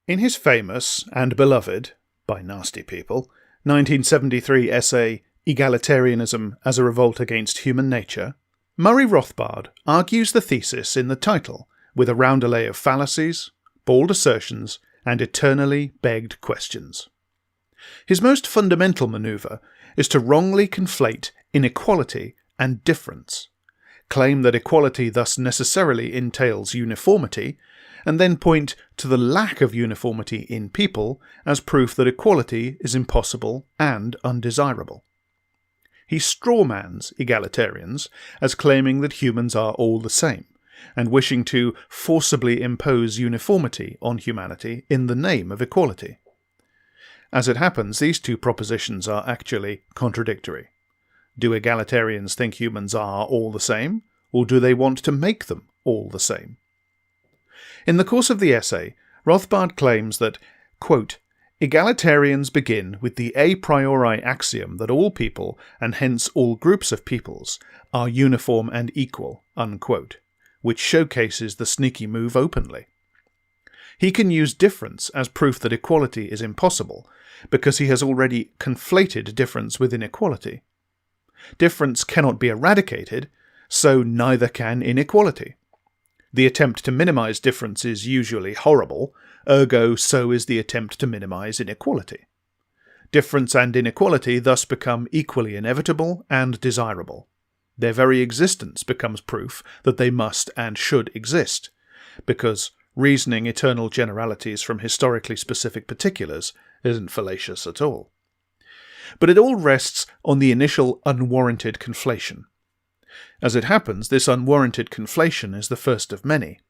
In his famous and beloved, by nasty people, 1973 essay Egalitarianism as a Revolt Against Human Nature, Murray Rothbard argues the thesis in the title with a roundelay of fallacies, bald assertions, and eternally begged questions. His most fundamental manoeuvre is to wrongly conflate inequality and difference, claim that equality thus necessarily entails uniformity, and then point to the lack of uniformity in people as proof that equality is impossible and undesirable. He strawmans egalitarians as claiming that humans are all the same, and wishing to forcibly impose uniformity on humanity in the name of equality. As it happens, these two propositions are actually contradictory. Do egalitarians think humans are all the same, or do they want to make them all the same? In the course of the essay, Rothbard claims that, quote, egalitarians begin with the a priori axiom that all people, and hence all groups of peoples, are uniform and equal, unquote, which showcases the sneaky move openly. He can use difference as proof that equality is impossible, because he has already conflated difference with inequality. Difference cannot be eradicated, so neither can inequality. The attempt to minimize difference is usually horrible, ergo so is the attempt to minimize inequality. Difference and inequality thus become equally inevitable and desirable. Their very existence becomes proof that they must and should exist, because reasoning eternal generalities from historically specific particulars isn't fallacious at all. But it all rests on the initial unwarranted conflation. As it happens, this unwarranted conflation is the first of many.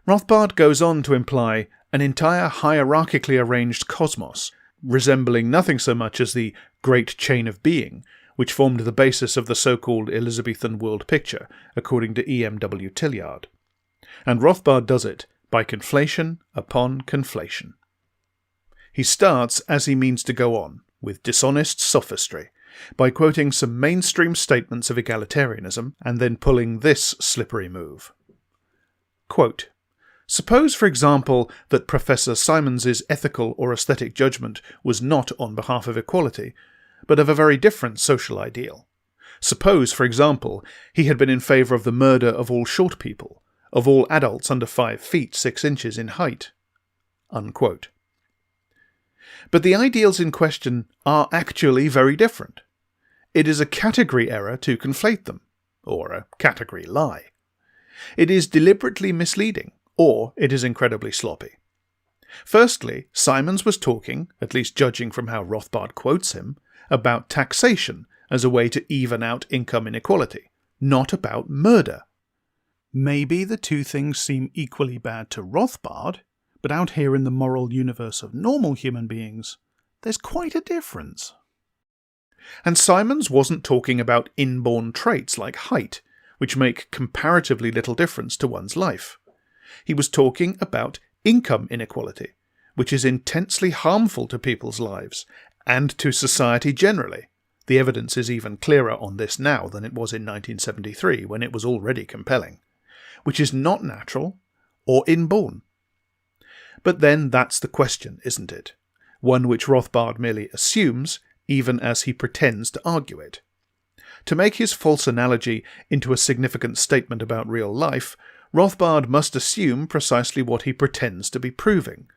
Rothbard goes on to imply an entire hierarchically arranged cosmos, resembling nothing so much as the Great Chain of Being, which formed the basis of the so-called Elizabethan world picture, according to E.M.W. Tillyard. And Rothbard does it by conflation upon conflation. He starts, as he means to go on, with dishonest sophistry, by quoting some mainstream statements of egalitarianism and then pulling this slippery move. Quote, suppose, for example, that Professor Simons's ethical or aesthetic judgment was not on behalf of equality, but of a very different social ideal. Suppose, for example, he had been in favour of the murder of all short people, of all adults under 5 feet 6 inches in height. Unquote. But the ideals in question are actually very different. It is a category error to conflate them, or a category lie. It is deliberately misleading, or it is incredibly sloppy. Firstly, Simons was talking, at least judging from how Rothbard quotes him, about taxation as a way to even out income inequality, not about murder. Maybe the two things seem equally bad to Rothbard, but out here in the moral universe of normal human beings, there's quite a difference. And Simons wasn't talking about inborn traits like height, which make comparatively little difference to one's life. He was talking about income inequality, which is intensely harmful to people's lives, and to society generally. The evidence is even clearer on this now than it was in 1973, when it was already compelling, which is not natural or inborn. But then that's the question, isn't it? One which Rothbard merely assumes, even as he pretends to argue it. To make his false analogy into a significant statement about real life, Rothbard must assume precisely what he pretends to be proving,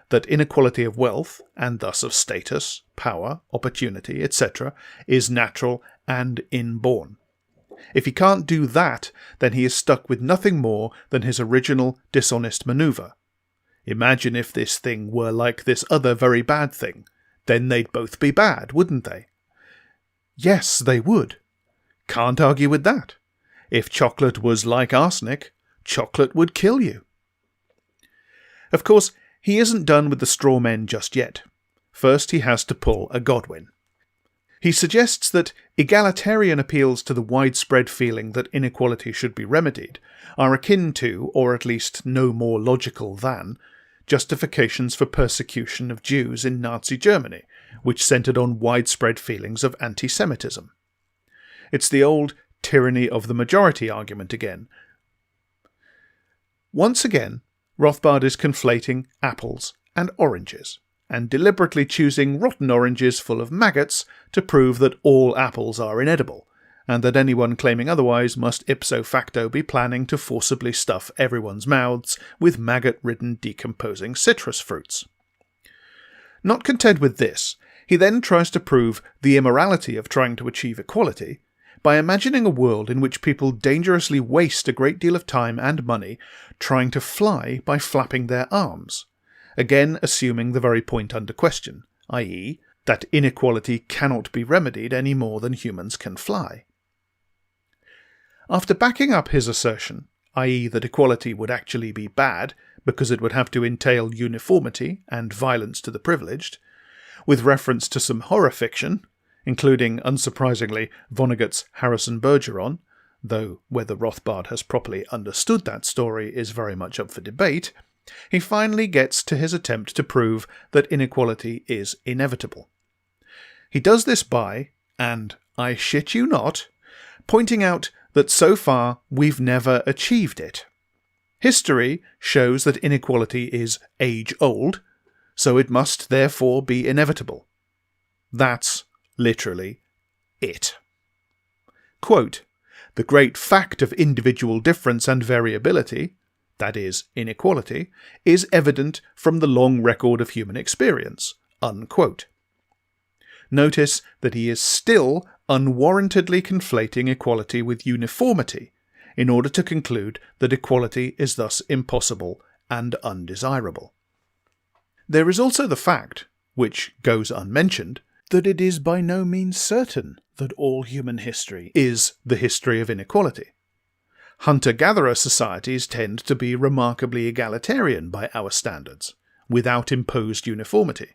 that inequality of wealth, and thus of status, power, opportunity, etc., is natural and inborn. If he can't do that, then he is stuck with nothing more than his original dishonest manoeuvre. Imagine if this thing were like this other very bad thing. Then they'd both be bad, wouldn't they? Yes, they would. Can't argue with that. If chocolate was like arsenic, chocolate would kill you. Of course, he isn't done with the straw men just yet. First, he has to pull a Godwin. He suggests that egalitarian appeals to the widespread feeling that inequality should be remedied are akin to, or at least no more logical than, justifications for persecution of Jews in Nazi Germany, which centred on widespread feelings of anti-Semitism. It's the old tyranny of the majority argument again. Once again, Rothbard is conflating apples and oranges, and deliberately choosing rotten oranges full of maggots to prove that all apples are inedible, and that anyone claiming otherwise must ipso facto be planning to forcibly stuff everyone's mouths with maggot-ridden decomposing citrus fruits. Not content with this, he then tries to prove the immorality of trying to achieve equality by imagining a world in which people dangerously waste a great deal of time and money trying to fly by flapping their arms, again assuming the very point under question, i.e., that inequality cannot be remedied any more than humans can fly. After backing up his assertion, i.e. that equality would actually be bad because it would have to entail uniformity and violence to the privileged, with reference to some horror fiction, including, unsurprisingly, Vonnegut's Harrison Bergeron, though whether Rothbard has properly understood that story is very much up for debate, he finally gets to his attempt to prove that inequality is inevitable. He does this by, and I shit you not, pointing out that so far we've never achieved it. History shows that inequality is age-old, so it must therefore be inevitable. That's literally it. Quote, "The great fact of individual difference and variability, that is, inequality, is evident from the long record of human experience." Unquote. Notice that he is still unwarrantedly conflating equality with uniformity in order to conclude that equality is thus impossible and undesirable. There is also the fact, which goes unmentioned, that it is by no means certain that all human history is the history of inequality. Hunter-gatherer societies tend to be remarkably egalitarian by our standards, without imposed uniformity.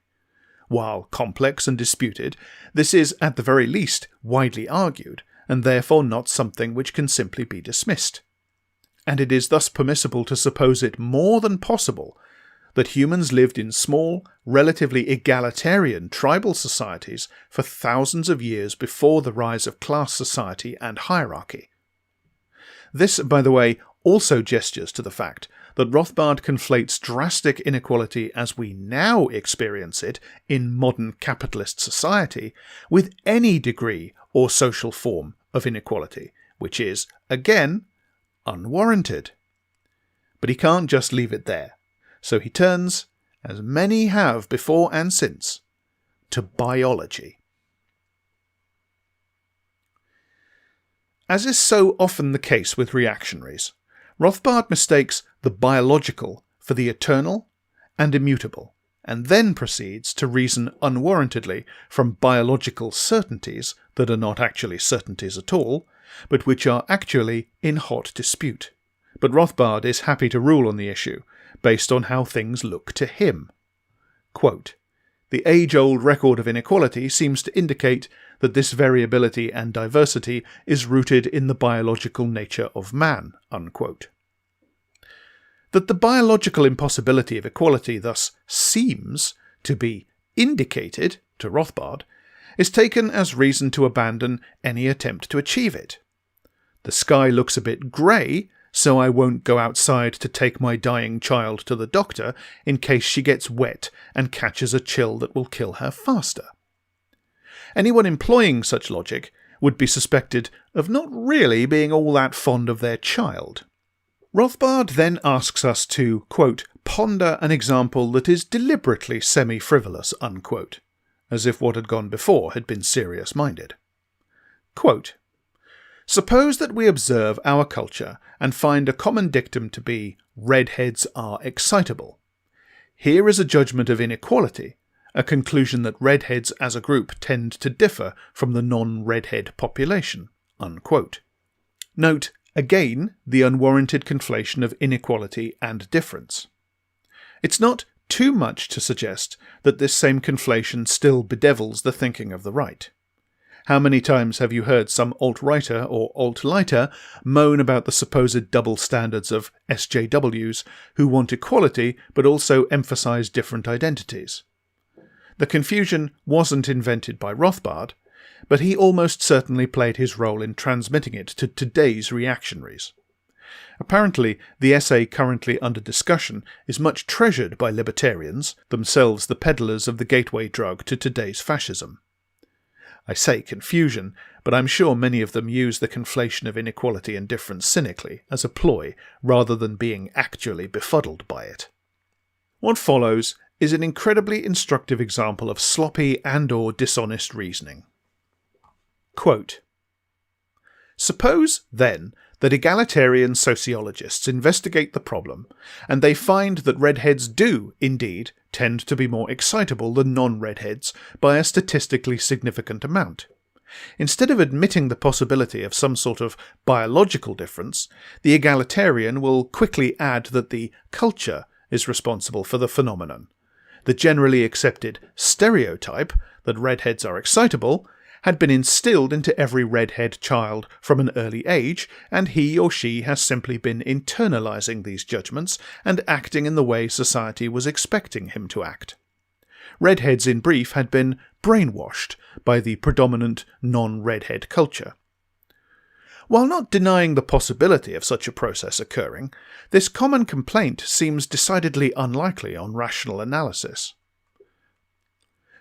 While complex and disputed, this is at the very least widely argued, and therefore not something which can simply be dismissed. And it is thus permissible to suppose it more than possible that humans lived in small, relatively egalitarian tribal societies for thousands of years before the rise of class society and hierarchy. This, by the way, also gestures to the fact that Rothbard conflates drastic inequality as we now experience it in modern capitalist society with any degree or social form of inequality, which is, again, unwarranted. But he can't just leave it there. So he turns, as many have before and since, to biology. As is so often the case with reactionaries, Rothbard mistakes the biological for the eternal and immutable, and then proceeds to reason unwarrantedly from biological certainties that are not actually certainties at all, but which are actually in hot dispute. But Rothbard is happy to rule on the issue, based on how things look to him. Quote, "The age-old record of inequality seems to indicate that this variability and diversity is rooted in the biological nature of man." Unquote. That the biological impossibility of equality thus seems to be indicated, to Rothbard, is taken as reason to abandon any attempt to achieve it. The sky looks a bit grey, so I won't go outside to take my dying child to the doctor in case she gets wet and catches a chill that will kill her faster. Anyone employing such logic would be suspected of not really being all that fond of their child. Rothbard then asks us to, quote, "ponder an example that is deliberately semi-frivolous," unquote, as if what had gone before had been serious-minded. Quote, "Suppose that we observe our culture and find a common dictum to be, 'redheads are excitable.' Here is a judgment of inequality, a conclusion that redheads as a group tend to differ from the non-redhead population." Unquote. Note, again, the unwarranted conflation of inequality and difference. It's not too much to suggest that this same conflation still bedevils the thinking of the right. How many times have you heard some alt-righter or alt-lighter moan about the supposed double standards of SJWs who want equality but also emphasise different identities? The confusion wasn't invented by Rothbard, but he almost certainly played his role in transmitting it to today's reactionaries. Apparently, the essay currently under discussion is much treasured by libertarians, themselves the peddlers of the gateway drug to today's fascism. I say confusion, but I'm sure many of them use the conflation of inequality and difference cynically, as a ploy, rather than being actually befuddled by it. What follows is an incredibly instructive example of sloppy and/or dishonest reasoning. Quote, "Suppose, then, that egalitarian sociologists investigate the problem, and they find that redheads do, indeed, tend to be more excitable than non-redheads by a statistically significant amount. Instead of admitting the possibility of some sort of biological difference, the egalitarian will quickly add that the culture is responsible for the phenomenon. The generally accepted stereotype that redheads are excitable had been instilled into every redhead child from an early age, and he or she has simply been internalizing these judgments and acting in the way society was expecting him to act. Redheads, in brief, had been brainwashed by the predominant non-redhead culture. While not denying the possibility of such a process occurring, this common complaint seems decidedly unlikely on rational analysis.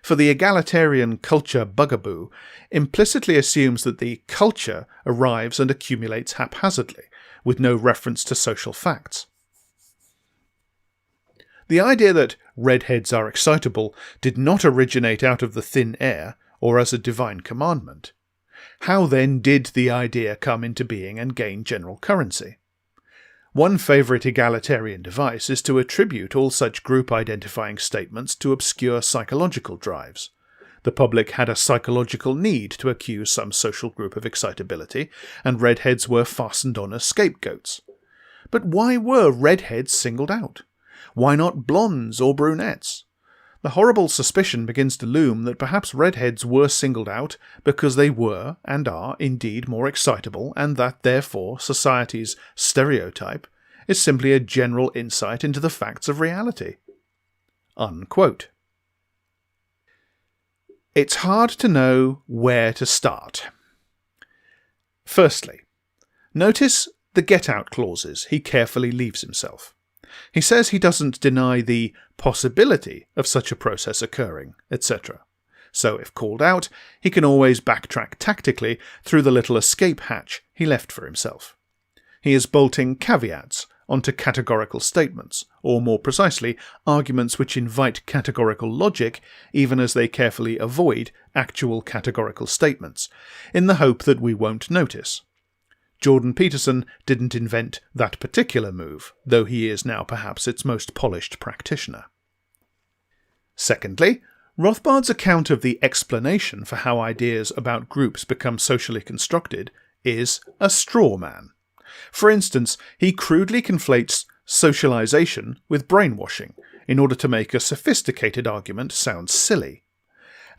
For the egalitarian culture bugaboo implicitly assumes that the culture arrives and accumulates haphazardly, with no reference to social facts. The idea that redheads are excitable did not originate out of the thin air or as a divine commandment. How then did the idea come into being and gain general currency? One favourite egalitarian device is to attribute all such group-identifying statements to obscure psychological drives. The public had a psychological need to accuse some social group of excitability, and redheads were fastened on as scapegoats. But why were redheads singled out? Why not blondes or brunettes? The horrible suspicion begins to loom that perhaps redheads were singled out because they were, and are, indeed more excitable, and that, therefore, society's stereotype is simply a general insight into the facts of reality." Unquote. It's hard to know where to start. Firstly, notice the get-out clauses he carefully leaves himself. He says he doesn't deny the possibility of such a process occurring, etc. So if called out, he can always backtrack tactically through the little escape hatch he left for himself. He is bolting caveats onto categorical statements, or more precisely, arguments which invite categorical logic even as they carefully avoid actual categorical statements, in the hope that we won't notice. Jordan Peterson didn't invent that particular move, though he is now perhaps its most polished practitioner. Secondly, Rothbard's account of the explanation for how ideas about groups become socially constructed is a straw man. For instance, he crudely conflates socialization with brainwashing in order to make a sophisticated argument sound silly.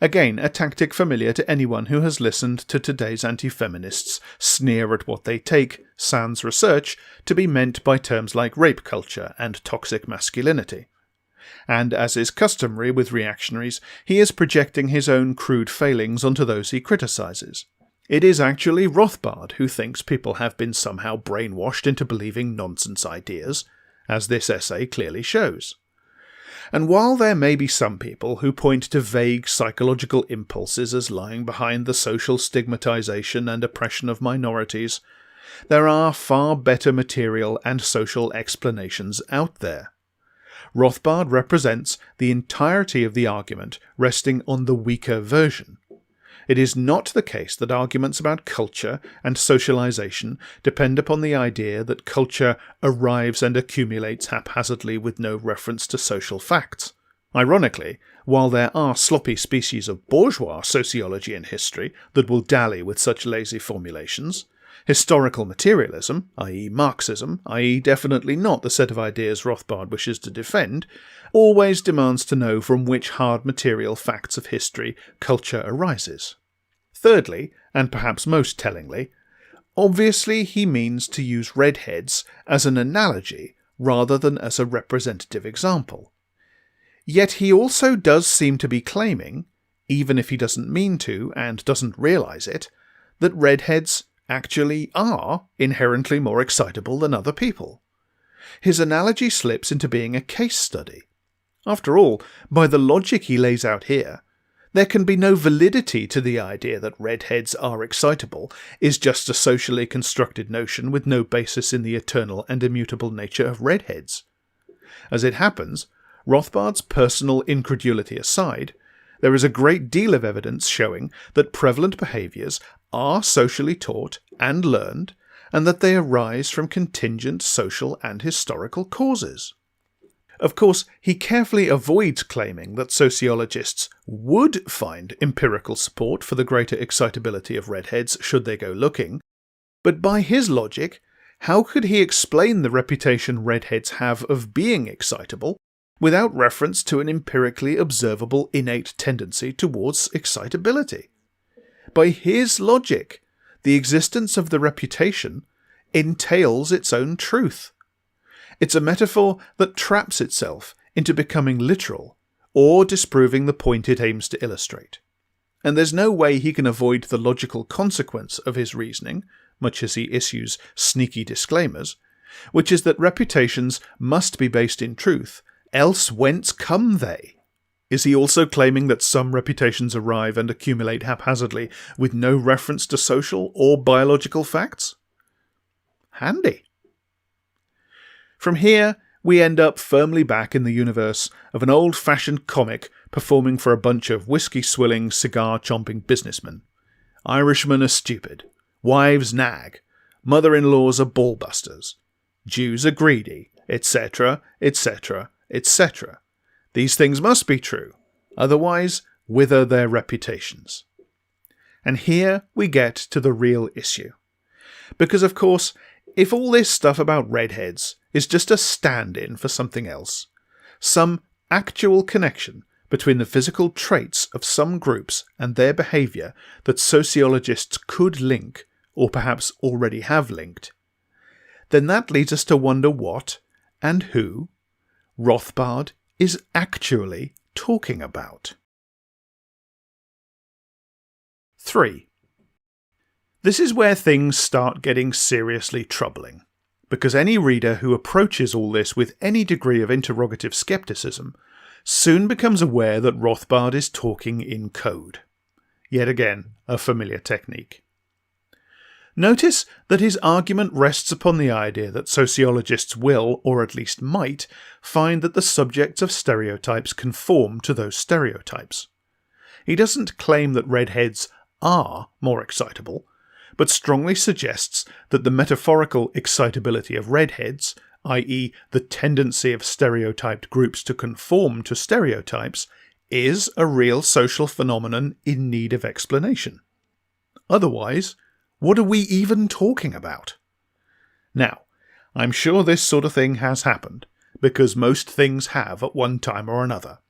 Again, a tactic familiar to anyone who has listened to today's anti-feminists sneer at what they take, sans research, to be meant by terms like rape culture and toxic masculinity. And as is customary with reactionaries, he is projecting his own crude failings onto those he criticises. It is actually Rothbard who thinks people have been somehow brainwashed into believing nonsense ideas, as this essay clearly shows. And while there may be some people who point to vague psychological impulses as lying behind the social stigmatization and oppression of minorities, there are far better material and social explanations out there. Rothbard represents the entirety of the argument resting on the weaker version. It is not the case that arguments about culture and socialization depend upon the idea that culture arrives and accumulates haphazardly with no reference to social facts. Ironically, while there are sloppy species of bourgeois sociology and history that will dally with such lazy formulations, historical materialism, i.e. Marxism, i.e. definitely not the set of ideas Rothbard wishes to defend, always demands to know from which hard material facts of history culture arises. Thirdly, and perhaps most tellingly, obviously he means to use redheads as an analogy rather than as a representative example. Yet he also does seem to be claiming, even if he doesn't mean to and doesn't realise it, that redheads actually are inherently more excitable than other people. His analogy slips into being a case study. After all, by the logic he lays out here, there can be no validity to the idea that redheads are excitable is just a socially constructed notion with no basis in the eternal and immutable nature of redheads. As it happens, Rothbard's personal incredulity aside, there is a great deal of evidence showing that prevalent behaviours are socially taught and learned, and that they arise from contingent social and historical causes. Of course, he carefully avoids claiming that sociologists would find empirical support for the greater excitability of redheads should they go looking, but by his logic, how could he explain the reputation redheads have of being excitable without reference to an empirically observable innate tendency towards excitability? By his logic, the existence of the reputation entails its own truth. It's a metaphor that traps itself into becoming literal, or disproving the point it aims to illustrate. And there's no way he can avoid the logical consequence of his reasoning, much as he issues sneaky disclaimers, which is that reputations must be based in truth, else whence come they? Is he also claiming that some reputations arrive and accumulate haphazardly with no reference to social or biological facts? Handy. From here, we end up firmly back in the universe of an old-fashioned comic performing for a bunch of whiskey-swilling, cigar-chomping businessmen. Irishmen are stupid. Wives nag. Mother-in-laws are ball-busters. Jews are greedy, etc., etc., etc. These things must be true, otherwise wither their reputations. And here we get to the real issue. Because, of course, if all this stuff about redheads is just a stand-in for something else, some actual connection between the physical traits of some groups and their behaviour that sociologists could link, or perhaps already have linked, then that leads us to wonder what, and who, Rothbard is actually talking about. 3. This is where things start getting seriously troubling, because any reader who approaches all this with any degree of interrogative skepticism soon becomes aware that Rothbard is talking in code. Yet again, a familiar technique. Notice that his argument rests upon the idea that sociologists will, or at least might, find that the subjects of stereotypes conform to those stereotypes. He doesn't claim that redheads are more excitable, but strongly suggests that the metaphorical excitability of redheads, i.e. the tendency of stereotyped groups to conform to stereotypes, is a real social phenomenon in need of explanation. Otherwise, what are we even talking about? Now, I'm sure this sort of thing has happened, because most things have at one time or another.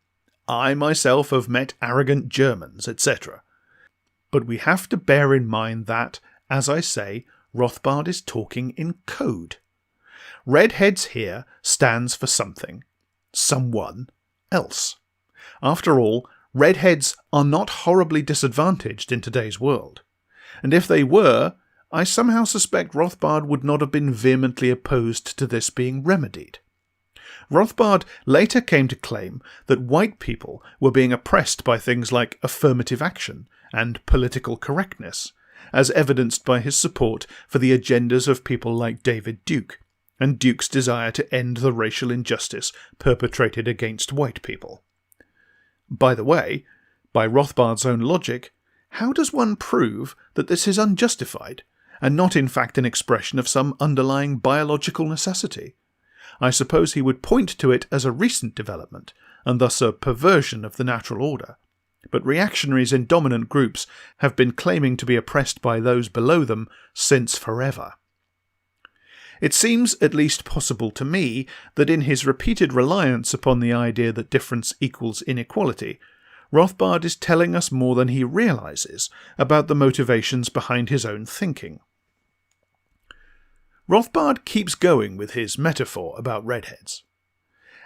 I myself have met arrogant Germans, etc. But we have to bear in mind that, as I say, Rothbard is talking in code. Redheads here stands for something, someone else. After all, redheads are not horribly disadvantaged in today's world. And if they were, I somehow suspect Rothbard would not have been vehemently opposed to this being remedied. Rothbard later came to claim that white people were being oppressed by things like affirmative action and political correctness, as evidenced by his support for the agendas of people like David Duke, and Duke's desire to end the racial injustice perpetrated against white people. By the way, by Rothbard's own logic, how does one prove that this is unjustified, and not in fact an expression of some underlying biological necessity? I suppose he would point to it as a recent development, and thus a perversion of the natural order. But reactionaries in dominant groups have been claiming to be oppressed by those below them since forever. It seems at least possible to me that in his repeated reliance upon the idea that difference equals inequality, Rothbard is telling us more than he realizes about the motivations behind his own thinking. Rothbard keeps going with his metaphor about redheads.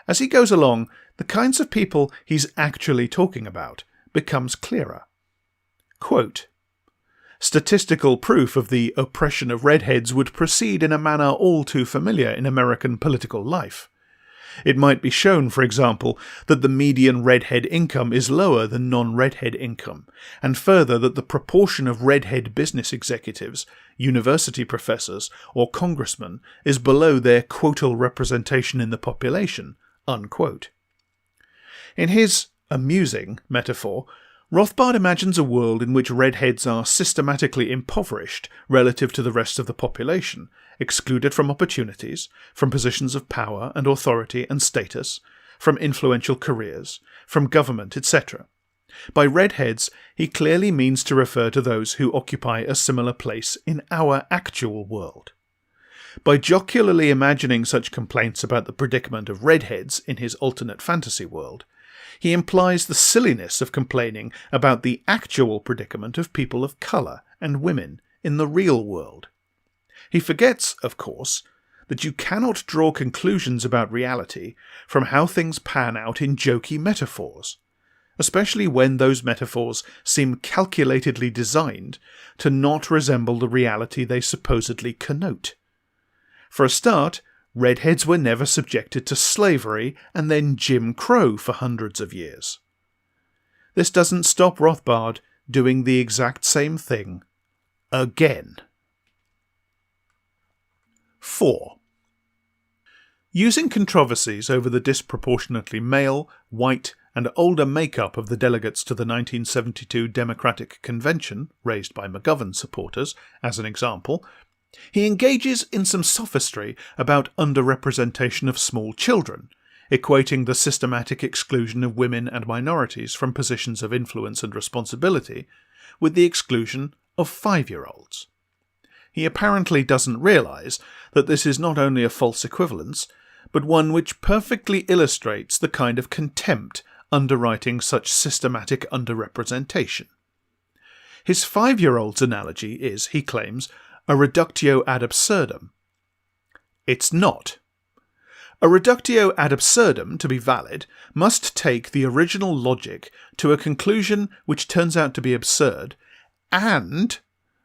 As he goes along, the kinds of people he's actually talking about becomes clearer. Quote, Statistical proof of the oppression of redheads would proceed in a manner all too familiar in American political life. It might be shown, for example, that the median redhead income is lower than non-redhead income, and further that the proportion of redhead business executives, university professors, or congressmen is below their quotal representation in the population, unquote. In his amusing metaphor, Rothbard imagines a world in which redheads are systematically impoverished relative to the rest of the population, excluded from opportunities, from positions of power and authority and status, from influential careers, from government, etc. By redheads, he clearly means to refer to those who occupy a similar place in our actual world. By jocularly imagining such complaints about the predicament of redheads in his alternate fantasy world, he implies the silliness of complaining about the actual predicament of people of colour and women in the real world. He forgets, of course, that you cannot draw conclusions about reality from how things pan out in jokey metaphors, especially when those metaphors seem calculatedly designed to not resemble the reality they supposedly connote. For a start, redheads were never subjected to slavery and then Jim Crow for hundreds of years. This doesn't stop Rothbard doing the exact same thing again. 4. Using controversies over the disproportionately male, white, and older makeup of the delegates to the 1972 Democratic Convention, raised by McGovern supporters, as an example, he engages in some sophistry about underrepresentation of small children, equating the systematic exclusion of women and minorities from positions of influence and responsibility with the exclusion of 5-year-olds. He apparently doesn't realise that this is not only a false equivalence, but one which perfectly illustrates the kind of contempt underwriting such systematic underrepresentation. His 5-year-old's analogy is, he claims, a reductio ad absurdum. It's not. A reductio ad absurdum, to be valid, must take the original logic to a conclusion which turns out to be absurd, and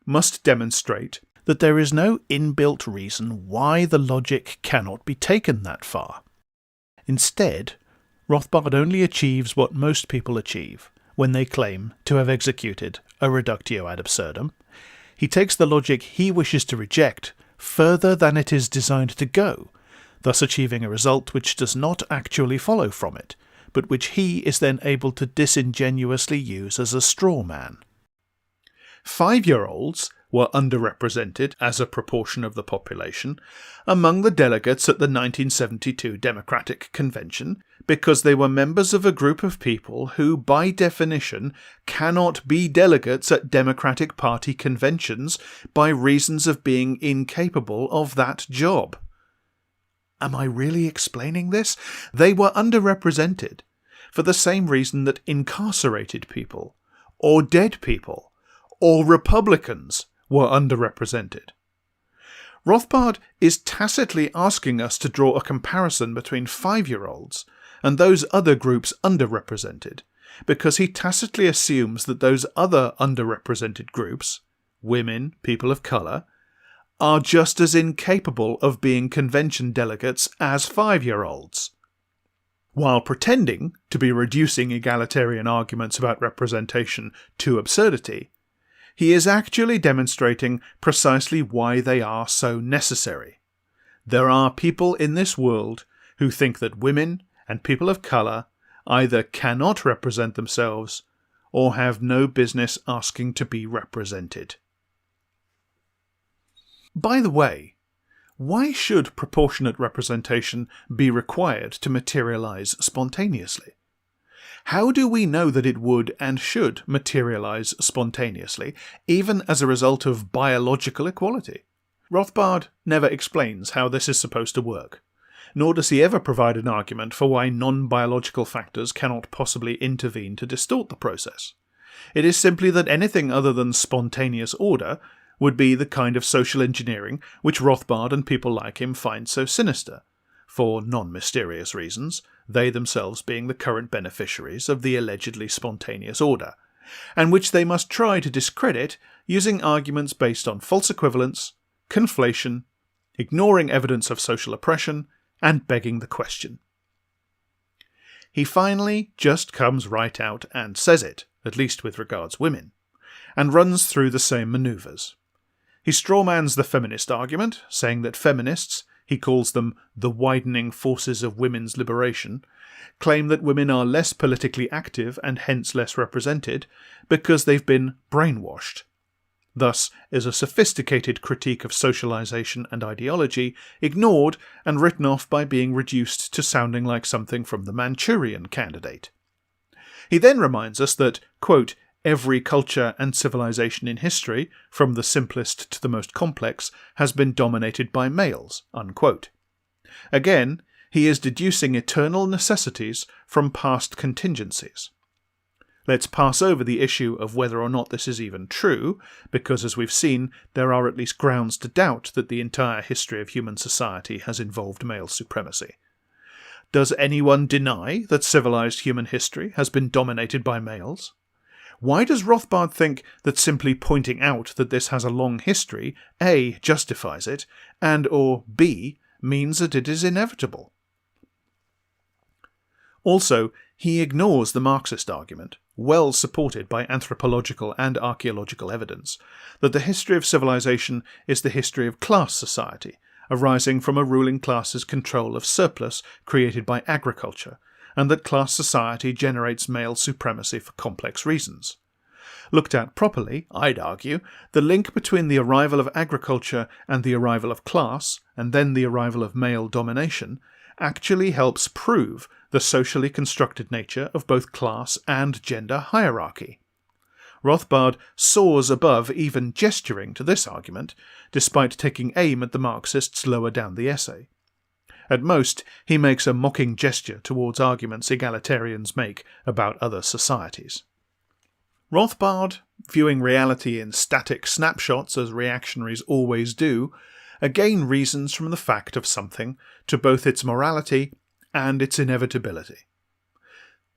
must demonstrate that there is no inbuilt reason why the logic cannot be taken that far. Instead, Rothbard only achieves what most people achieve when they claim to have executed a reductio ad absurdum. He takes the logic he wishes to reject further than it is designed to go, thus achieving a result which does not actually follow from it, but which he is then able to disingenuously use as a straw man. 5-year-olds were underrepresented as a proportion of the population among the delegates at the 1972 Democratic Convention because they were members of a group of people who, by definition, cannot be delegates at Democratic Party conventions by reasons of being incapable of that job. Am I really explaining this? They were underrepresented for the same reason that incarcerated people, or dead people, or Republicans were underrepresented. Rothbard is tacitly asking us to draw a comparison between 5-year-olds and those other groups underrepresented, because he tacitly assumes that those other underrepresented groups, women, people of colour, are just as incapable of being convention delegates as 5-year-olds. While pretending to be reducing egalitarian arguments about representation to absurdity, he is actually demonstrating precisely why they are so necessary. There are people in this world who think that women and people of colour either cannot represent themselves or have no business asking to be represented. By the way, why should proportionate representation be required to materialise spontaneously? How do we know that it would and should materialise spontaneously, even as a result of biological equality? Rothbard never explains how this is supposed to work, nor does he ever provide an argument for why non-biological factors cannot possibly intervene to distort the process. It is simply that anything other than spontaneous order would be the kind of social engineering which Rothbard and people like him find so sinister, for non-mysterious reasons, they themselves being the current beneficiaries of the allegedly spontaneous order, and which they must try to discredit using arguments based on false equivalence, conflation, ignoring evidence of social oppression, and begging the question. He finally just comes right out and says it, at least with regards women, and runs through the same manoeuvres. He strawmans the feminist argument, saying that feminists, he calls them the widening forces of women's liberation, claim that women are less politically active and hence less represented because they've been brainwashed. Thus is a sophisticated critique of socialization and ideology ignored and written off by being reduced to sounding like something from the Manchurian Candidate. He then reminds us that, quote, every culture and civilization in history, from the simplest to the most complex, has been dominated by males, unquote. Again, he is deducing eternal necessities from past contingencies. Let's pass over the issue of whether or not this is even true, because as we've seen, there are at least grounds to doubt that the entire history of human society has involved male supremacy. Does anyone deny that civilized human history has been dominated by males? Why does Rothbard think that simply pointing out that this has a long history, A, justifies it, and or B, means that it is inevitable? Also, he ignores the Marxist argument, well supported by anthropological and archaeological evidence, that the history of civilization is the history of class society, arising from a ruling class's control of surplus created by agriculture, and that class society generates male supremacy for complex reasons. Looked at properly, I'd argue, the link between the arrival of agriculture and the arrival of class, and then the arrival of male domination, actually helps prove the socially constructed nature of both class and gender hierarchy. Rothbard soars above even gesturing to this argument, despite taking aim at the Marxists lower down the essay. At most, he makes a mocking gesture towards arguments egalitarians make about other societies. Rothbard, viewing reality in static snapshots as reactionaries always do, again reasons from the fact of something to both its morality and its inevitability.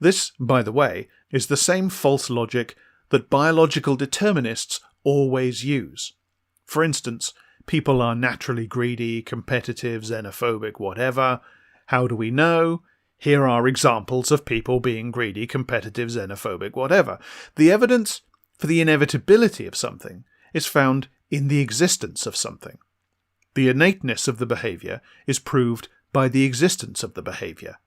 This, by the way, is the same false logic that biological determinists always use. For instance, people are naturally greedy, competitive, xenophobic, whatever. How do we know? Here are examples of people being greedy, competitive, xenophobic, whatever. The evidence for the inevitability of something is found in the existence of something. The innateness of the behaviour is proved by the existence of the behaviour,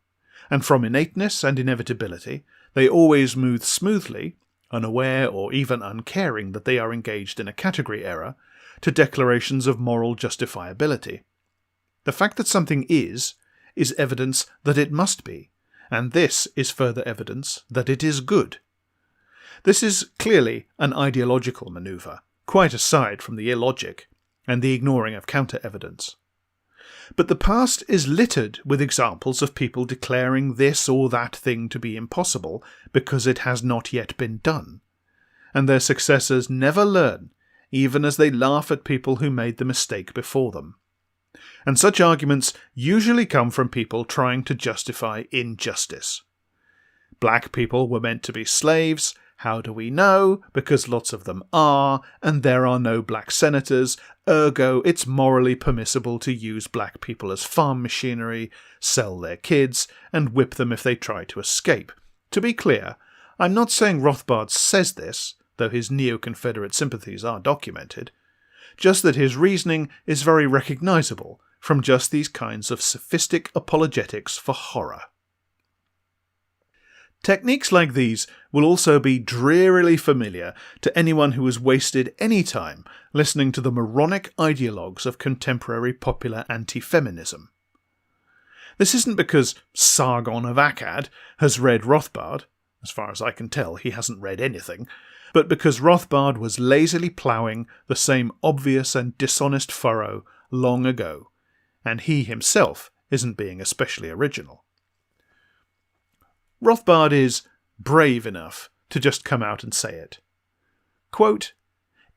and from innateness and inevitability they always move smoothly, unaware or even uncaring that they are engaged in a category error, to declarations of moral justifiability. The fact that something is evidence that it must be, and this is further evidence that it is good. This is clearly an ideological manoeuvre, quite aside from the illogic and the ignoring of counter-evidence. But the past is littered with examples of people declaring this or that thing to be impossible because it has not yet been done, and their successors never learn, even as they laugh at people who made the mistake before them. And such arguments usually come from people trying to justify injustice. Black people were meant to be slaves. How do we know? Because lots of them are, and there are no black senators, ergo it's morally permissible to use black people as farm machinery, sell their kids, and whip them if they try to escape. To be clear, I'm not saying Rothbard says this, though his neo-Confederate sympathies are documented, just that his reasoning is very recognisable from just these kinds of sophistic apologetics for horror. Techniques like these will also be drearily familiar to anyone who has wasted any time listening to the moronic ideologues of contemporary popular anti-feminism. This isn't because Sargon of Akkad has read Rothbard, as far as I can tell he hasn't read anything, but because Rothbard was lazily ploughing the same obvious and dishonest furrow long ago, and he himself isn't being especially original. Rothbard is brave enough to just come out and say it. Quote,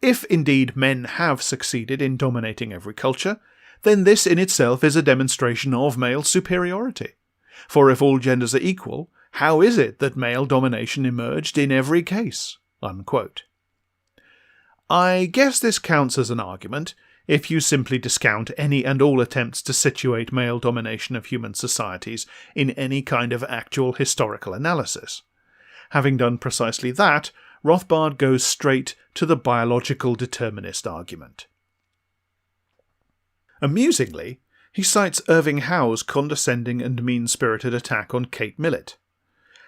"If indeed men have succeeded in dominating every culture, then this in itself is a demonstration of male superiority. For if all genders are equal, how is it that male domination emerged in every case? Unquote. I guess this counts as an argument if you simply discount any and all attempts to situate male domination of human societies in any kind of actual historical analysis. Having done precisely that, Rothbard goes straight to the biological determinist argument. Amusingly, he cites Irving Howe's condescending and mean-spirited attack on Kate Millett.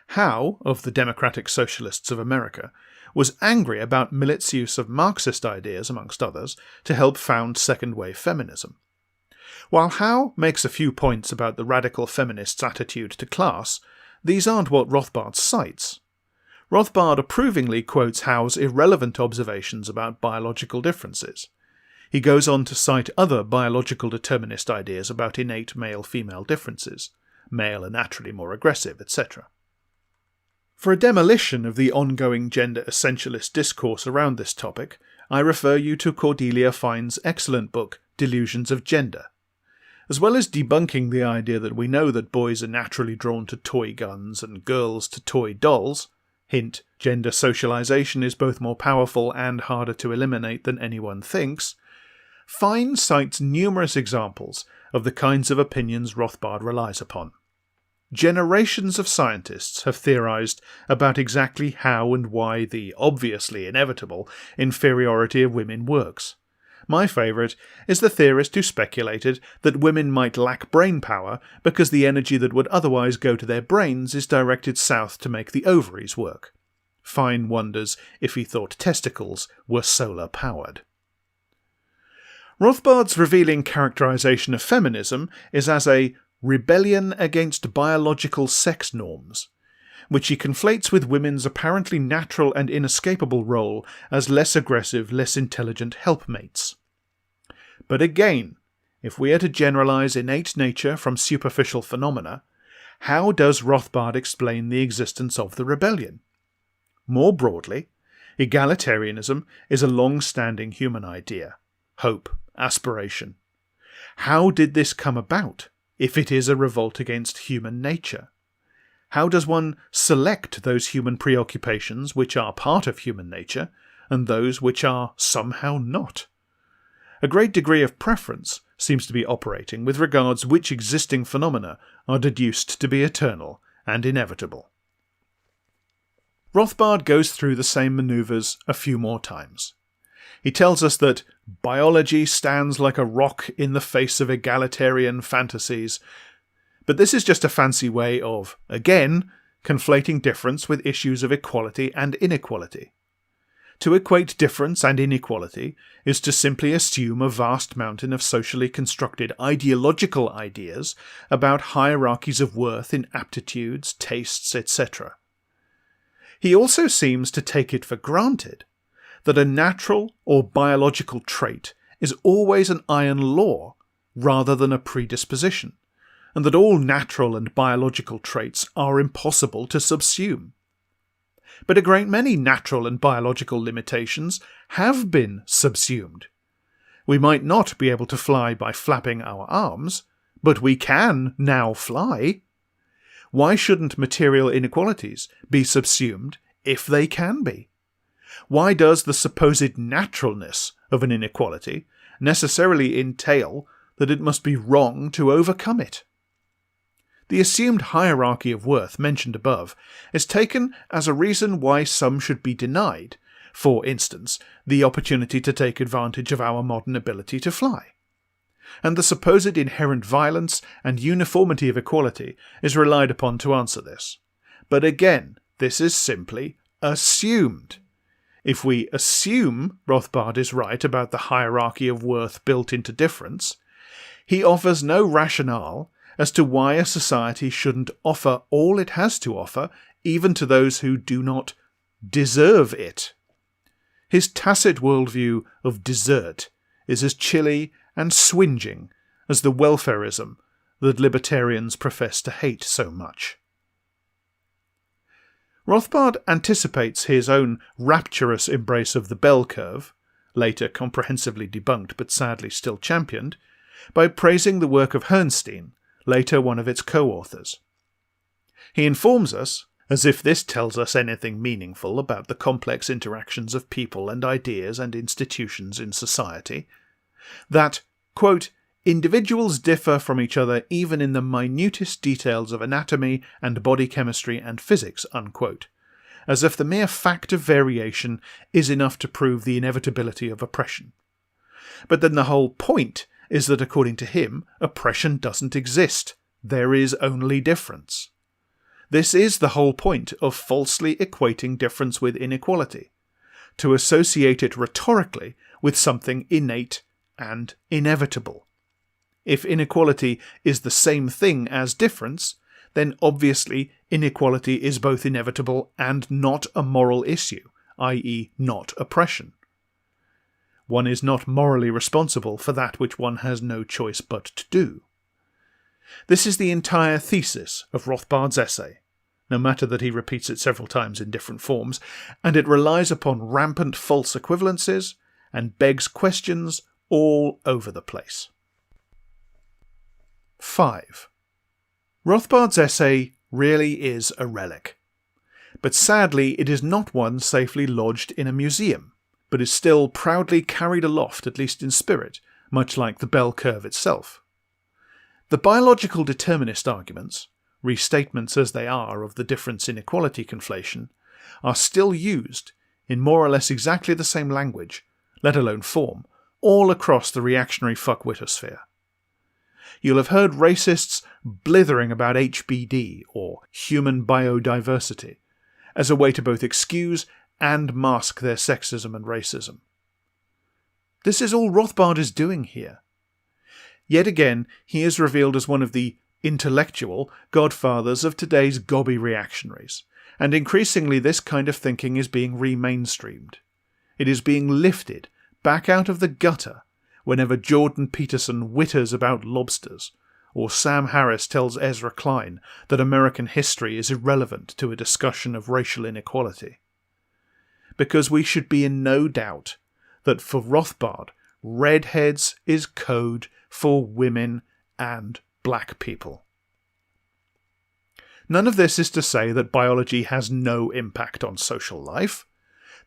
Howe, of the Democratic Socialists of America, was angry about Millett's use of Marxist ideas, amongst others, to help found second-wave feminism. While Howe makes a few points about the radical feminists' attitude to class, these aren't what Rothbard cites. Rothbard approvingly quotes Howe's irrelevant observations about biological differences. He goes on to cite other biological determinist ideas about innate male-female differences. Male are naturally more aggressive, etc. For a demolition of the ongoing gender essentialist discourse around this topic, I refer you to Cordelia Fine's excellent book, Delusions of Gender. As well as debunking the idea that we know that boys are naturally drawn to toy guns and girls to toy dolls, hint, gender socialization is both more powerful and harder to eliminate than anyone thinks, Fine cites numerous examples of the kinds of opinions Rothbard relies upon. Generations of scientists have theorized about exactly how and why the obviously inevitable inferiority of women works. My favourite is the theorist who speculated that women might lack brain power because the energy that would otherwise go to their brains is directed south to make the ovaries work. Fine wonders if he thought testicles were solar-powered. Rothbard's revealing characterization of feminism is as a rebellion against biological sex norms, which he conflates with women's apparently natural and inescapable role as less aggressive, less intelligent helpmates. But again, if we are to generalize innate nature from superficial phenomena, how does Rothbard explain the existence of the rebellion? More broadly, egalitarianism is a long-standing human idea, hope, aspiration. How did this come about, if it is a revolt against human nature? How does one select those human preoccupations which are part of human nature, and those which are somehow not? A great degree of preference seems to be operating with regards which existing phenomena are deduced to be eternal and inevitable. Rothbard goes through the same manoeuvres a few more times. He tells us that biology stands like a rock in the face of egalitarian fantasies, but this is just a fancy way of, again, conflating difference with issues of equality and inequality. To equate difference and inequality is to simply assume a vast mountain of socially constructed ideological ideas about hierarchies of worth in aptitudes, tastes, etc. He also seems to take it for granted that a natural or biological trait is always an iron law rather than a predisposition, and that all natural and biological traits are impossible to subsume. But a great many natural and biological limitations have been subsumed. We might not be able to fly by flapping our arms, but we can now fly. Why shouldn't material inequalities be subsumed if they can be? Why does the supposed naturalness of an inequality necessarily entail that it must be wrong to overcome it? The assumed hierarchy of worth mentioned above is taken as a reason why some should be denied, for instance, the opportunity to take advantage of our modern ability to fly. And the supposed inherent violence and uniformity of equality is relied upon to answer this. But again, this is simply assumed. If we assume Rothbard is right about the hierarchy of worth built into difference, he offers no rationale as to why a society shouldn't offer all it has to offer, even to those who do not deserve it. His tacit worldview of desert is as chilly and swingeing as the welfarism that libertarians profess to hate so much. Rothbard anticipates his own rapturous embrace of the bell curve, later comprehensively debunked but sadly still championed, by praising the work of Herrnstein, later one of its co-authors. He informs us, As if this tells us anything meaningful about the complex interactions of people and ideas and institutions in society. That, quote, individuals differ from each other even in the minutest details of anatomy and body chemistry and physics, unquote. As if the mere fact of variation is enough to prove the inevitability of oppression. But then the whole point is that, according to him, oppression doesn't exist. There is only difference. This is the whole point of falsely equating difference with inequality, to associate it rhetorically with something innate and inevitable. If inequality is the same thing as difference, then obviously inequality is both inevitable and not a moral issue, i.e. not oppression. One is not morally responsible for that which one has no choice but to do. This is the entire thesis of Rothbard's essay, no matter that he repeats it several times in different forms, and it relies upon rampant false equivalences and begs questions all over the place. 5. Rothbard's essay really is a relic, but sadly it is not one safely lodged in a museum, but is still proudly carried aloft, at least in spirit, much like the bell curve itself. The biological determinist arguments, restatements as they are of the difference inequality conflation, are still used, in more or less exactly the same language, let alone form, all across the reactionary fuckwitosphere. You'll have heard racists blithering about HBD, or human biodiversity, as a way to both excuse and mask their sexism and racism. This is all Rothbard is doing here. Yet again, he is revealed as one of the intellectual godfathers of today's gobby reactionaries, and increasingly this kind of thinking is being re-mainstreamed. It is being lifted back out of the gutter whenever Jordan Peterson witters about lobsters, or Sam Harris tells Ezra Klein that American history is irrelevant to a discussion of racial inequality. Because we should be in no doubt that for Rothbard, redheads is code for women and black people. None of this is to say that biology has no impact on social life.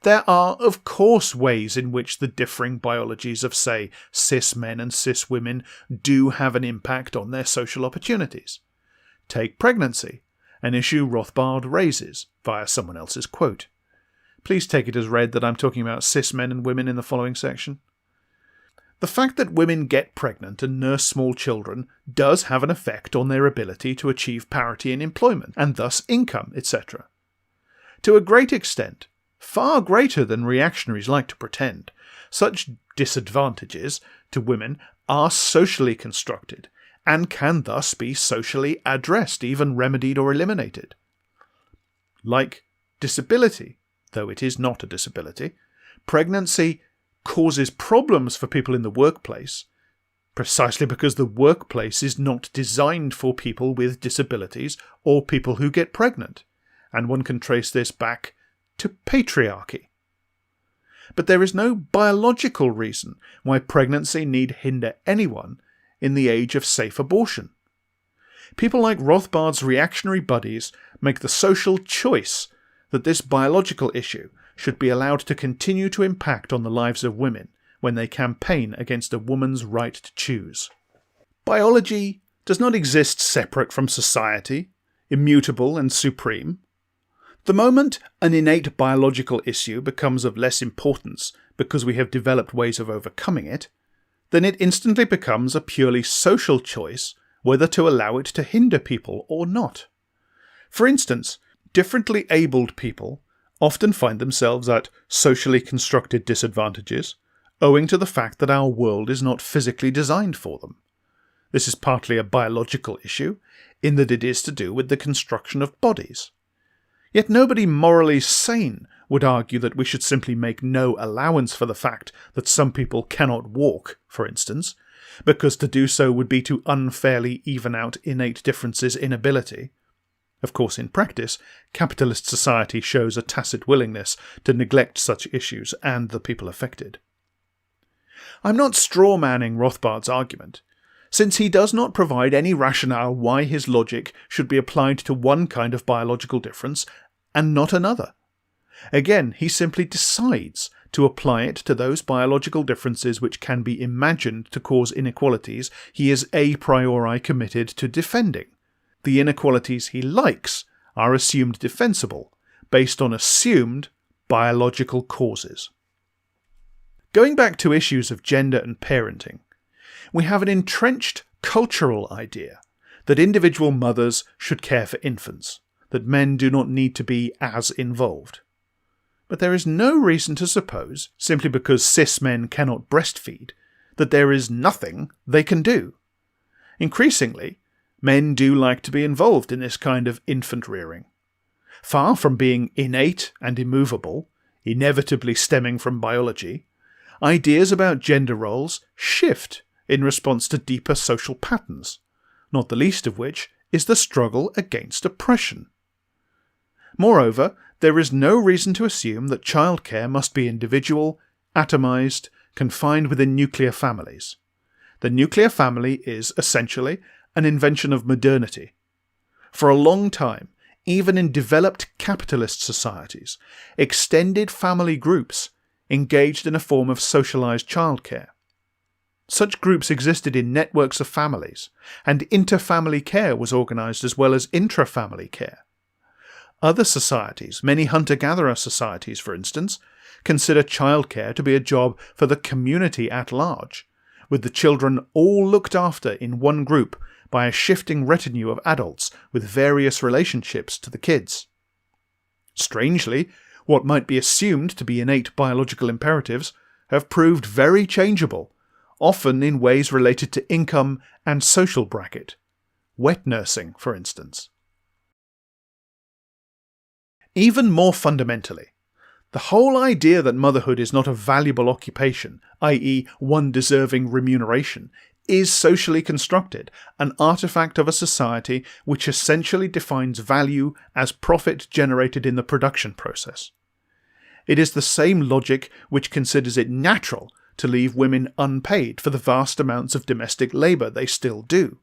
There are, of course, ways in which the differing biologies of, say, cis men and cis women do have an impact on their social opportunities. Take pregnancy, an issue Rothbard raises via someone else's quote. Please take it as read that I'm talking about cis men and women in the following section. The fact that women get pregnant and nurse small children does have an effect on their ability to achieve parity in employment, and thus income, etc. To a great extent, far greater than reactionaries like to pretend, such disadvantages to women are socially constructed, and can thus be socially addressed, even remedied or eliminated. Like disability, though it is not a disability, pregnancy causes problems for people in the workplace, precisely because the workplace is not designed for people with disabilities or people who get pregnant, and one can trace this back to patriarchy. But there is no biological reason why pregnancy need hinder anyone in the age of safe abortion. People like Rothbard's reactionary buddies make the social choice that this biological issue should be allowed to continue to impact on the lives of women when they campaign against a woman's right to choose. Biology does not exist separate from society, immutable and supreme. The moment an innate biological issue becomes of less importance because we have developed ways of overcoming it, then it instantly becomes a purely social choice whether to allow it to hinder people or not. For instance, differently abled people often find themselves at socially constructed disadvantages, owing to the fact that our world is not physically designed for them. This is partly a biological issue, in that it is to do with the construction of bodies. Yet nobody morally sane would argue that we should simply make no allowance for the fact that some people cannot walk, for instance, because to do so would be to unfairly even out innate differences in ability. Of course, in practice, capitalist society shows a tacit willingness to neglect such issues and the people affected. I'm not straw-manning Rothbard's argument, since he does not provide any rationale why his logic should be applied to one kind of biological difference and not another. Again, he simply decides to apply it to those biological differences which can be imagined to cause inequalities he is a priori committed to defending. The inequalities he likes are assumed defensible, based on assumed biological causes. Going back to issues of gender and parenting, we have an entrenched cultural idea that individual mothers should care for infants, that men do not need to be as involved. But there is no reason to suppose, simply because cis men cannot breastfeed, that there is nothing they can do. Increasingly, men do like to be involved in this kind of infant rearing. Far from being innate and immovable, inevitably stemming from biology, ideas about gender roles shift in response to deeper social patterns, not the least of which is the struggle against oppression. Moreover, there is no reason to assume that childcare must be individual, atomised, confined within nuclear families. The nuclear family is, essentially, an invention of modernity. For a long time, even in developed capitalist societies, extended family groups engaged in a form of socialised childcare. Such groups existed in networks of families, and inter-family care was organised as well as intra-family care. Other societies, many hunter-gatherer societies for instance, consider childcare to be a job for the community at large, with the children all looked after in one group by a shifting retinue of adults with various relationships to the kids. Strangely, what might be assumed to be innate biological imperatives have proved very changeable, often in ways related to income and social bracket. Wet nursing, for instance. Even more fundamentally, the whole idea that motherhood is not a valuable occupation, i.e. one deserving remuneration, is socially constructed, an artifact of a society which essentially defines value as profit generated in the production process. It is the same logic which considers it natural to leave women unpaid for the vast amounts of domestic labour they still do.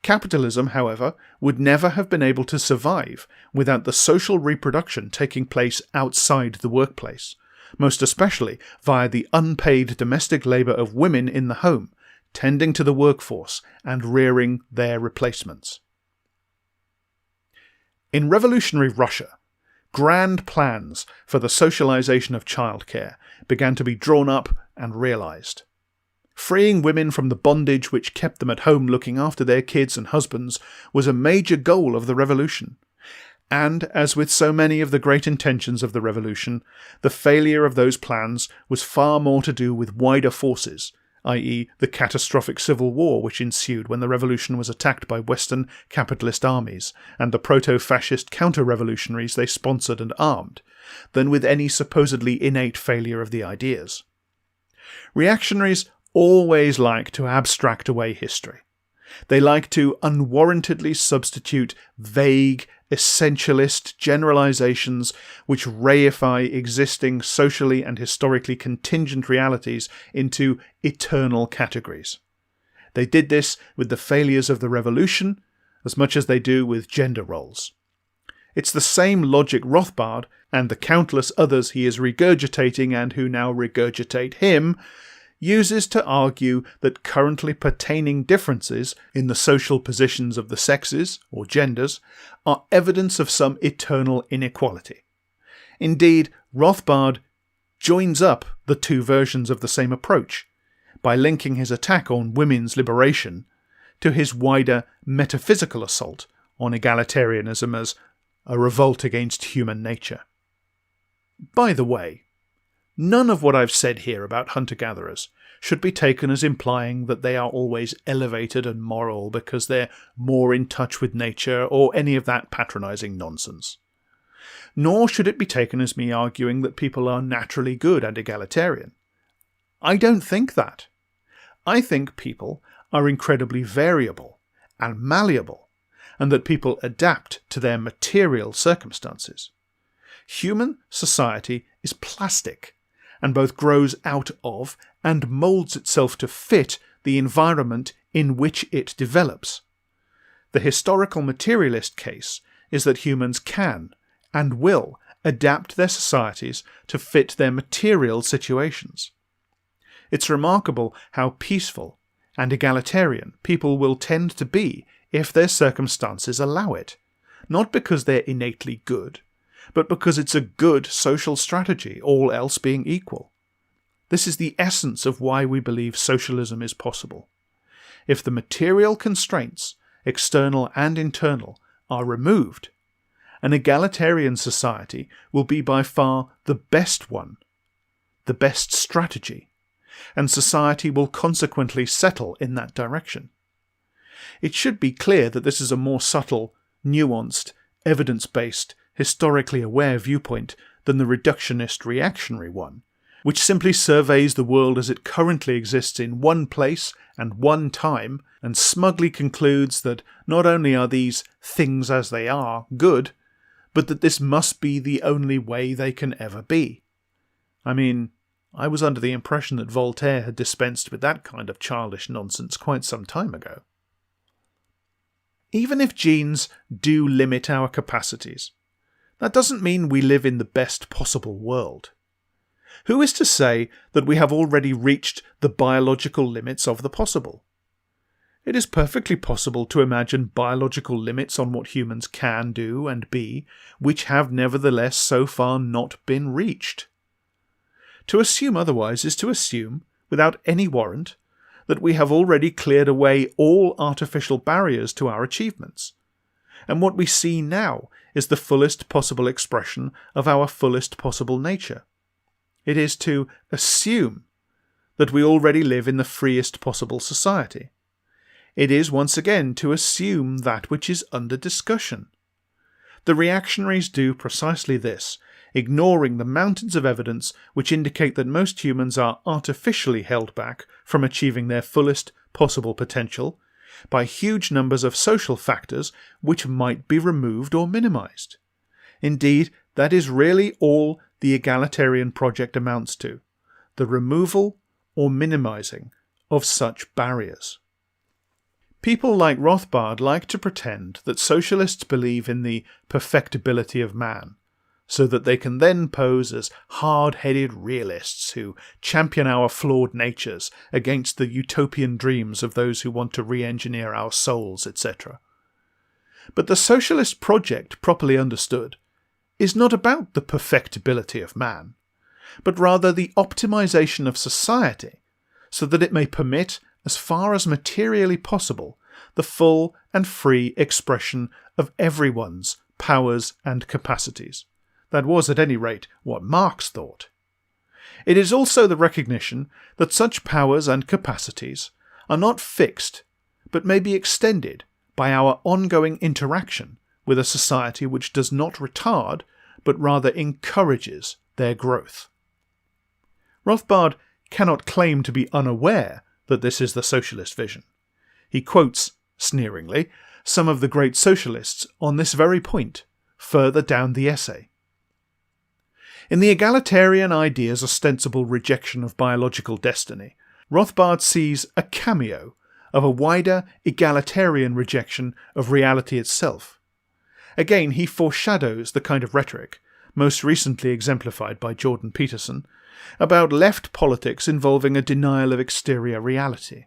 Capitalism, however, would never have been able to survive without the social reproduction taking place outside the workplace, most especially via the unpaid domestic labour of women in the home, tending to the workforce and rearing their replacements. In revolutionary Russia, grand plans for the socialisation of childcare began to be drawn up and realised. Freeing women from the bondage which kept them at home looking after their kids and husbands was a major goal of the revolution. And, as with so many of the great intentions of the revolution, the failure of those plans was far more to do with wider forces, i.e. the catastrophic civil war which ensued when the revolution was attacked by Western capitalist armies and the proto-fascist counter-revolutionaries they sponsored and armed, than with any supposedly innate failure of the ideas. Reactionaries always like to abstract away history. They like to unwarrantedly substitute vague, essentialist generalizations which reify existing socially and historically contingent realities into eternal categories. They did this with the failures of the revolution as much as they do with gender roles. It's the same logic Rothbard and the countless others he is regurgitating and who now regurgitate him uses to argue that currently pertaining differences in the social positions of the sexes, or genders, are evidence of some eternal inequality. Indeed, Rothbard joins up the two versions of the same approach by linking his attack on women's liberation to his wider metaphysical assault on egalitarianism as a revolt against human nature. By the way, none of what I've said here about hunter-gatherers should be taken as implying that they are always elevated and moral because they're more in touch with nature or any of that patronising nonsense. Nor should it be taken as me arguing that people are naturally good and egalitarian. I don't think that. I think people are incredibly variable and malleable, and that people adapt to their material circumstances. Human society is plastic, and both grows out of and moulds itself to fit the environment in which it develops. The historical materialist case is that humans can and will adapt their societies to fit their material situations. It's remarkable how peaceful and egalitarian people will tend to be if their circumstances allow it, not because they're innately good, but because it's a good social strategy, all else being equal. This is the essence of why we believe socialism is possible. If the material constraints, external and internal, are removed, an egalitarian society will be by far the best one, the best strategy, and society will consequently settle in that direction. It should be clear that this is a more subtle, nuanced, evidence-based, historically aware viewpoint than the reductionist reactionary one, which simply surveys the world as it currently exists in one place and one time, and smugly concludes that not only are these things as they are good, but that this must be the only way they can ever be. I mean, I was under the impression that Voltaire had dispensed with that kind of childish nonsense quite some time ago. Even if genes do limit our capacities, that doesn't mean we live in the best possible world. Who is to say that we have already reached the biological limits of the possible? It is perfectly possible to imagine biological limits on what humans can do and be, which have nevertheless so far not been reached. To assume otherwise is to assume, without any warrant, that we have already cleared away all artificial barriers to our achievements, and what we see now is the fullest possible expression of our fullest possible nature. It is to assume that we already live in the freest possible society. It is once again to assume that which is under discussion. The reactionaries do precisely this, ignoring the mountains of evidence which indicate that most humans are artificially held back from achieving their fullest possible potential by huge numbers of social factors which might be removed or minimized. Indeed, that is really all the egalitarian project amounts to, the removal or minimizing of such barriers. People like Rothbard like to pretend that socialists believe in the perfectibility of man, so that they can then pose as hard-headed realists who champion our flawed natures against the utopian dreams of those who want to re-engineer our souls, etc. But the socialist project, properly understood, is not about the perfectibility of man, but rather the optimization of society, so that it may permit, as far as materially possible, the full and free expression of everyone's powers and capacities. That was, at any rate, what Marx thought. It is also the recognition that such powers and capacities are not fixed, but may be extended by our ongoing interaction with a society which does not retard, but rather encourages their growth. Rothbard cannot claim to be unaware that this is the socialist vision. He quotes, sneeringly, some of the great socialists on this very point, further down the essay. In the egalitarian idea's ostensible rejection of biological destiny, Rothbard sees a cameo of a wider egalitarian rejection of reality itself. Again, he foreshadows the kind of rhetoric, most recently exemplified by Jordan Peterson, about left politics involving a denial of exterior reality.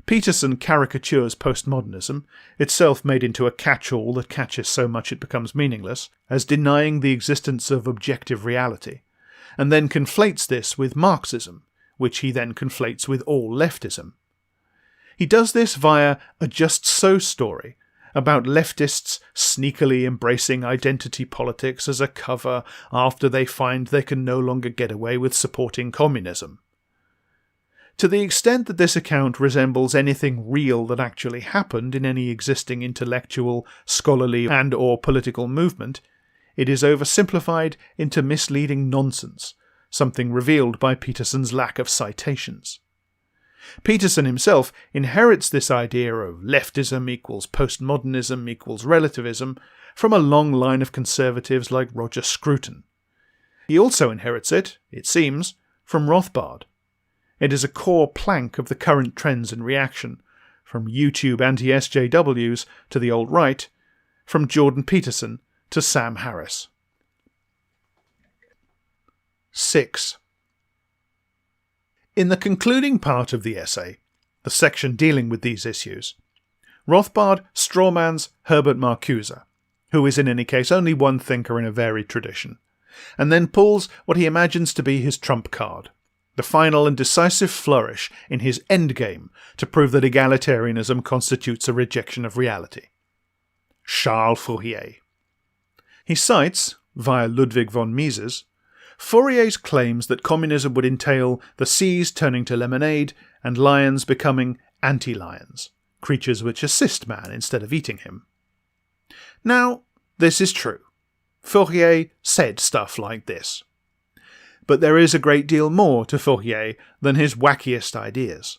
Peterson caricatures postmodernism, itself made into a catch-all that catches so much it becomes meaningless, as denying the existence of objective reality, and then conflates this with Marxism, which he then conflates with all leftism. He does this via a Just So story about leftists sneakily embracing identity politics as a cover after they find they can no longer get away with supporting communism. To the extent that this account resembles anything real that actually happened in any existing intellectual, scholarly and/or political movement, it is oversimplified into misleading nonsense, something revealed by Peterson's lack of citations. Peterson himself inherits this idea of leftism equals postmodernism equals relativism from a long line of conservatives like Roger Scruton. He also inherits it, it seems, from Rothbard. It is a core plank of the current trends in reaction, from YouTube anti-SJWs to the alt-right, from Jordan Peterson to Sam Harris. 6. In the concluding part of the essay, the section dealing with these issues, Rothbard strawmans Herbert Marcuse, who is in any case only one thinker in a varied tradition, and then pulls what he imagines to be his trump card, the final and decisive flourish in his endgame to prove that egalitarianism constitutes a rejection of reality. Charles Fourier. He cites, via Ludwig von Mises, Fourier's claims that communism would entail the seas turning to lemonade and lions becoming anti-lions, creatures which assist man instead of eating him. Now, this is true. Fourier said stuff like this. But there is a great deal more to Fourier than his wackiest ideas.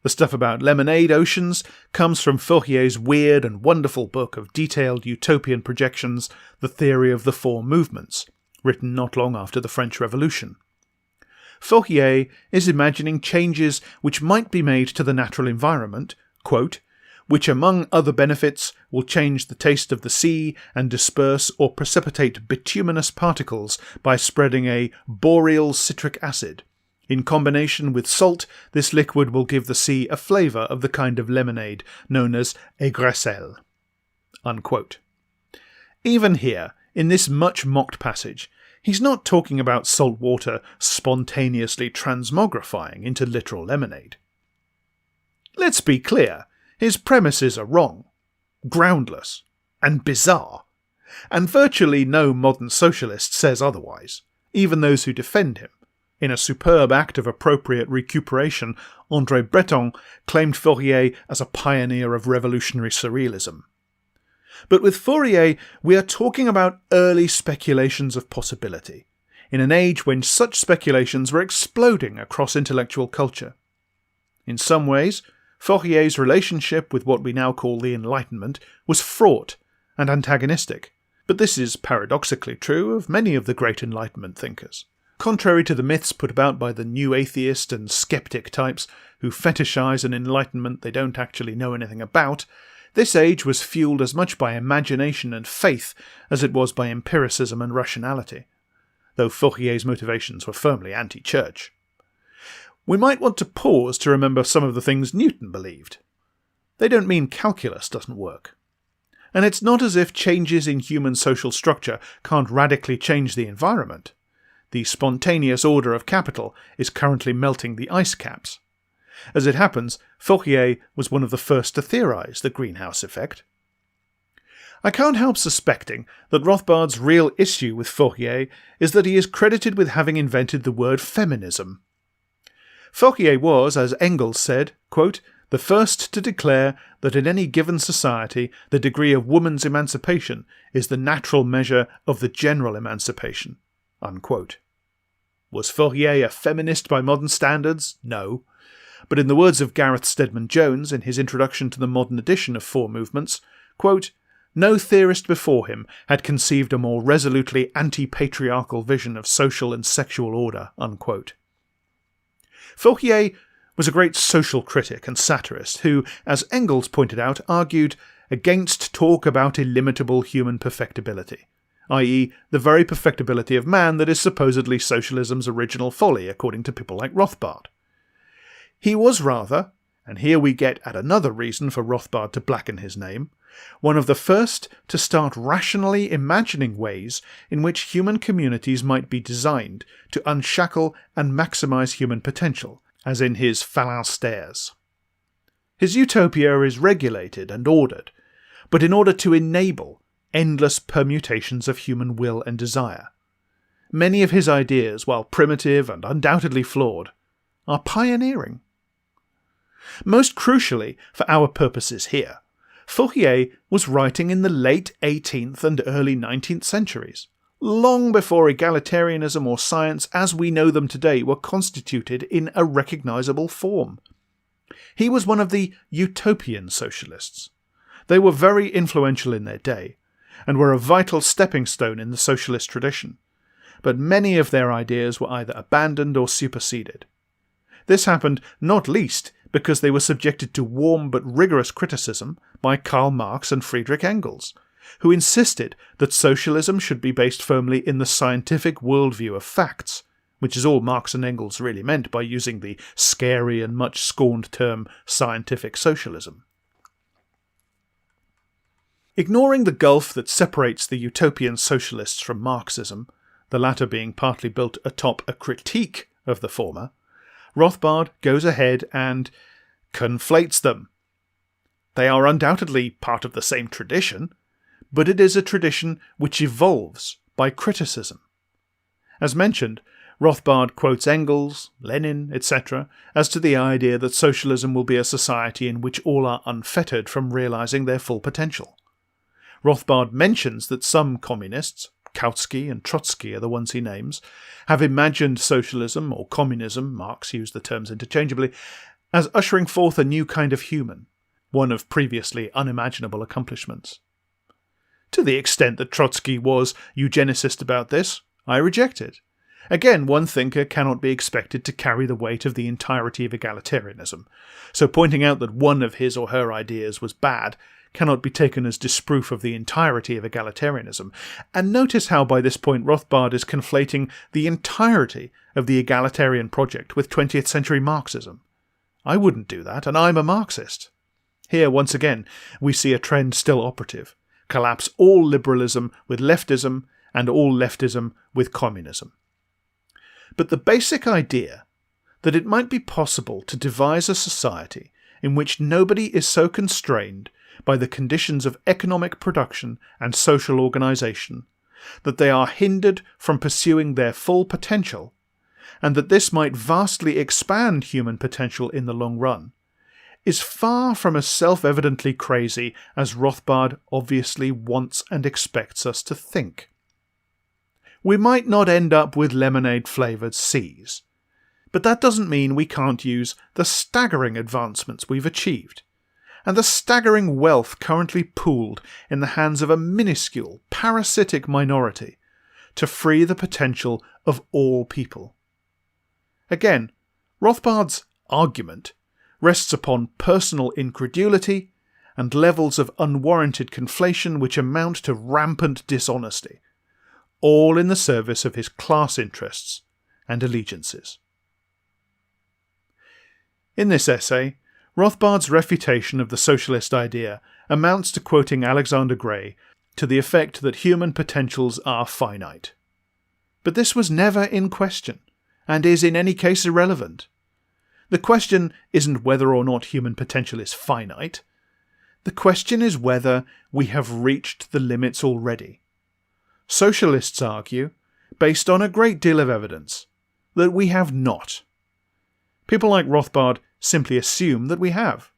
The stuff about lemonade oceans comes from Fourier's weird and wonderful book of detailed utopian projections, The Theory of the Four Movements, written not long after the French Revolution. Fourier is imagining changes which might be made to the natural environment, quote, which among other benefits will change the taste of the sea and disperse or precipitate bituminous particles by spreading a boreal citric acid. In combination with salt, this liquid will give the sea a flavour of the kind of lemonade known as aigrecelle. Unquote. Even here, in this much-mocked passage, he's not talking about salt water spontaneously transmogrifying into literal lemonade. Let's be clear. His premises are wrong, groundless, and bizarre, and virtually no modern socialist says otherwise, even those who defend him. In a superb act of appropriate recuperation, André Breton claimed Fourier as a pioneer of revolutionary surrealism. But with Fourier, we are talking about early speculations of possibility, in an age when such speculations were exploding across intellectual culture. In some ways, Fourier's relationship with what we now call the Enlightenment was fraught and antagonistic, but this is paradoxically true of many of the great Enlightenment thinkers. Contrary to the myths put about by the new atheist and skeptic types who fetishize an Enlightenment they don't actually know anything about, this age was fueled as much by imagination and faith as it was by empiricism and rationality, though Fourier's motivations were firmly anti-church. We might want to pause to remember some of the things Newton believed. They don't mean calculus doesn't work. And it's not as if changes in human social structure can't radically change the environment. The spontaneous order of capital is currently melting the ice caps. As it happens, Fourier was one of the first to theorize the greenhouse effect. I can't help suspecting that Rothbard's real issue with Fourier is that he is credited with having invented the word feminism. Fourier was, as Engels said, quote, the first to declare that in any given society the degree of woman's emancipation is the natural measure of the general emancipation. Unquote. Was Fourier a feminist by modern standards? No. But in the words of Gareth Stedman Jones in his introduction to the modern edition of Four Movements, quote, no theorist before him had conceived a more resolutely anti-patriarchal vision of social and sexual order. Unquote. Fourier was a great social critic and satirist who, as Engels pointed out, argued against talk about illimitable human perfectibility, i.e. the very perfectibility of man that is supposedly socialism's original folly, according to people like Rothbard. He was rather, and here we get at another reason for Rothbard to blacken his name, one of the first to start rationally imagining ways in which human communities might be designed to unshackle and maximize human potential, as in his phalanstères. His utopia is regulated and ordered, but in order to enable endless permutations of human will and desire. Many of his ideas, while primitive and undoubtedly flawed, are pioneering. Most crucially, for our purposes here, Fourier was writing in the late 18th and early 19th centuries, long before egalitarianism or science as we know them today were constituted in a recognizable form. He was one of the utopian socialists. They were very influential in their day, and were a vital stepping stone in the socialist tradition, but many of their ideas were either abandoned or superseded. This happened not least because they were subjected to warm but rigorous criticism by Karl Marx and Friedrich Engels, who insisted that socialism should be based firmly in the scientific worldview of facts, which is all Marx and Engels really meant by using the scary and much scorned term scientific socialism. Ignoring the gulf that separates the utopian socialists from Marxism, the latter being partly built atop a critique of the former, Rothbard goes ahead and conflates them. They are undoubtedly part of the same tradition, but it is a tradition which evolves by criticism. As mentioned, Rothbard quotes Engels, Lenin, etc. as to the idea that socialism will be a society in which all are unfettered from realizing their full potential. Rothbard mentions that some communists, Kautsky and Trotsky are the ones he names, have imagined socialism or communism, Marx used the terms interchangeably, as ushering forth a new kind of human, one of previously unimaginable accomplishments. To the extent that Trotsky was eugenicist about this, I reject it. Again, one thinker cannot be expected to carry the weight of the entirety of egalitarianism, so pointing out that one of his or her ideas was bad cannot be taken as disproof of the entirety of egalitarianism. And notice how by this point Rothbard is conflating the entirety of the egalitarian project with 20th century Marxism. I wouldn't do that, and I'm a Marxist. Here, once again, we see a trend still operative: collapse all liberalism with leftism and all leftism with communism. But the basic idea that it might be possible to devise a society in which nobody is so constrained by the conditions of economic production and social organisation that they are hindered from pursuing their full potential, and that this might vastly expand human potential in the long run, is far from as self-evidently crazy as Rothbard obviously wants and expects us to think. We might not end up with lemonade-flavoured seas, but that doesn't mean we can't use the staggering advancements we've achieved, and the staggering wealth currently pooled in the hands of a minuscule, parasitic minority, to free the potential of all people. Again, Rothbard's argument rests upon personal incredulity and levels of unwarranted conflation which amount to rampant dishonesty, all in the service of his class interests and allegiances. In this essay, Rothbard's refutation of the socialist idea amounts to quoting Alexander Gray to the effect that human potentials are finite. But this was never in question, and is in any case irrelevant. The question isn't whether or not human potential is finite. The question is whether we have reached the limits already. Socialists argue, based on a great deal of evidence, that we have not. People like Rothbard simply assume that we have.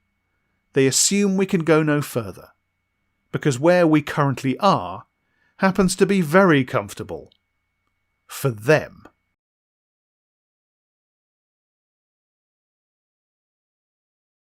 They assume we can go no further, because where we currently are happens to be very comfortable for them.